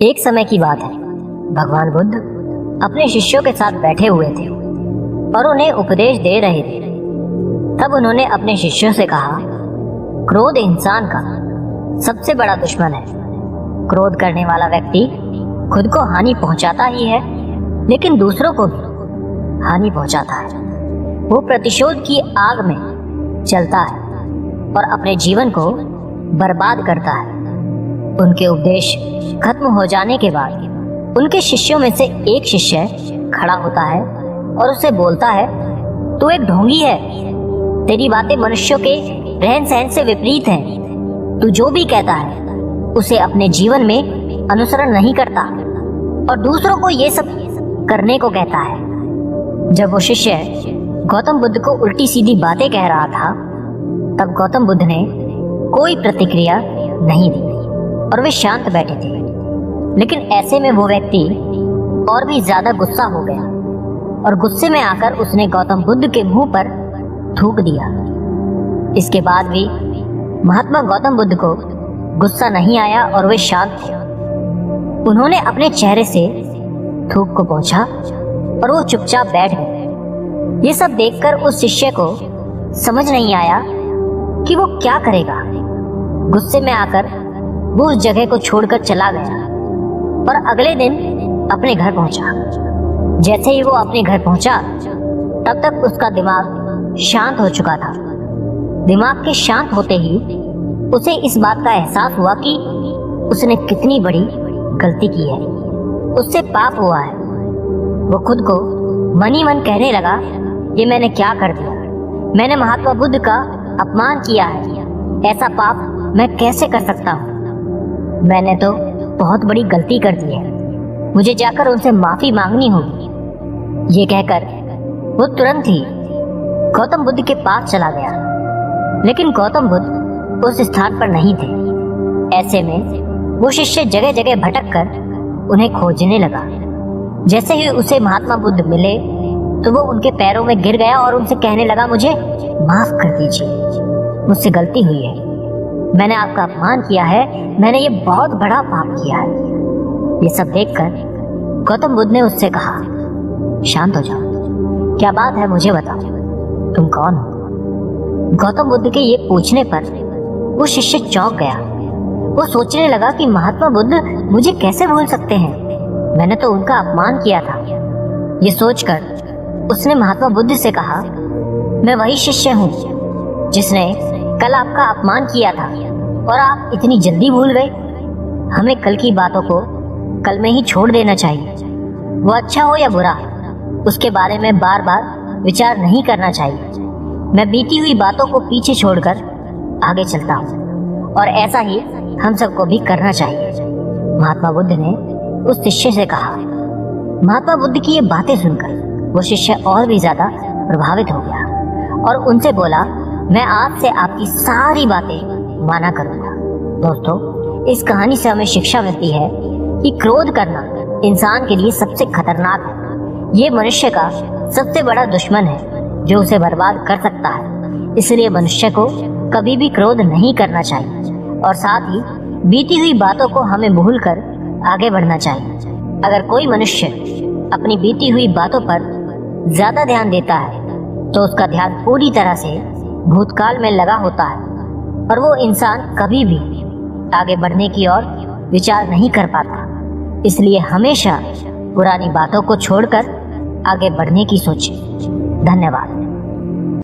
एक समय की बात है, भगवान बुद्ध अपने शिष्यों के साथ बैठे हुए थे और उन्हें उपदेश दे रहे थे। तब उन्होंने अपने शिष्यों से कहा, क्रोध इंसान का सबसे बड़ा दुश्मन है। क्रोध करने वाला व्यक्ति खुद को हानि पहुंचाता ही है, लेकिन दूसरों को भी हानि पहुंचाता है। वो प्रतिशोध की आग में चलता है और अपने जीवन को बर्बाद करता है। उनके उपदेश खत्म हो जाने के बाद उनके शिष्यों में से एक शिष्य खड़ा होता है और उसे बोलता है, तू एक ढोंगी है। तेरी बातें मनुष्यों के रहन सहन से विपरीत हैं। तू जो भी कहता है उसे अपने जीवन में अनुसरण नहीं करता और दूसरों को ये सब करने को कहता है। जब वो शिष्य गौतम बुद्ध को उल्टी सीधी बातें कह रहा था, तब गौतम बुद्ध ने कोई प्रतिक्रिया नहीं दी और वे शांत बैठे थे। लेकिन ऐसे में वो व्यक्ति और भी ज्यादा गुस्सा हो गया और गुस्से में आकर उसने गौतम बुद्ध के मुंह पर थूक दिया। इसके बाद भी महात्मा गौतम बुद्ध को गुस्सा नहीं आया और वे शांत थे। उन्होंने अपने चेहरे से थूक को पोंछा और वो चुपचाप बैठ गए। ये सब देखकर उस शिष्य को समझ नहीं आया कि वो क्या करेगा। गुस्से में आकर वो उस जगह को छोड़कर चला गया और अगले दिन अपने घर पहुंचा। जैसे ही वो अपने घर पहुंचा, तब तक उसका दिमाग शांत हो चुका था। दिमाग के शांत होते ही उसे इस बात का एहसास हुआ कि उसने कितनी बड़ी गलती की है। उससे पाप हुआ है। वो खुद को मन ही मन कहने लगा, ये मैंने क्या कर दिया। मैंने महात्मा बुद्ध का अपमान किया है। ऐसा पाप मैं कैसे कर सकता हूँ। मैंने तो बहुत बड़ी गलती कर दी है। मुझे जाकर उनसे माफी मांगनी होगी। ये कहकर वो तुरंत ही गौतम बुद्ध के पास चला गया। लेकिन गौतम बुद्ध उस स्थान पर नहीं थे। ऐसे में वो शिष्य जगह जगह भटक कर उन्हें खोजने लगा। जैसे ही उसे महात्मा बुद्ध मिले तो वो उनके पैरों में गिर गया और उनसे कहने लगा, मुझे माफ कर दीजिए, मुझसे गलती हुई है। मैंने आपका अपमान किया है। मैंने ये बहुत बड़ा पाप किया है। ये सब देखकर गौतम बुद्ध ने उससे कहा, शांत हो जाओ, क्या बात है, मुझे बताओ, तुम कौन हो। गौतम बुद्ध के ये पूछने पर वो शिष्य चौंक गया। वो सोचने लगा कि महात्मा बुद्ध मुझे कैसे भूल सकते हैं। मैंने तो उनका अपमान किया था। ये सोचकर उसने महात्मा बुद्ध से कहा, मैं वही शिष्य हूँ जिसने कल आपका अपमान किया था और आप इतनी जल्दी भूल गए। हमें कल की बातों को कल में ही छोड़ देना चाहिए। वो अच्छा हो या बुरा, उसके बारे में बार बार विचार नहीं करना चाहिए। मैं बीती हुई बातों को पीछे छोड़कर आगे चलता हूँ और ऐसा ही हम सबको भी करना चाहिए। महात्मा बुद्ध ने उस शिष्य से कहा। महात्मा बुद्ध की ये बातें सुनकर वो शिष्य और भी ज्यादा प्रभावित हो गया और उनसे बोला, मैं आज से आपकी सारी बातें माना करूंगा। दोस्तों, इस कहानी से हमें शिक्षा मिलती है कि क्रोध करना इंसान के लिए सबसे खतरनाक है। ये मनुष्य का सबसे बड़ा दुश्मन है जो उसे बर्बाद कर सकता है। इसलिए मनुष्य को कभी भी क्रोध नहीं करना चाहिए और साथ ही बीती हुई बातों को हमें भूलकर आगे बढ़ना चाहिए। अगर कोई मनुष्य अपनी बीती हुई बातों पर ज्यादा ध्यान देता है तो उसका ध्यान पूरी तरह से भूतकाल में लगा होता है और वो इंसान कभी भी आगे बढ़ने की ओर विचार नहीं कर पाता। इसलिए हमेशा पुरानी बातों को छोड़कर आगे बढ़ने की सोचें। धन्यवाद।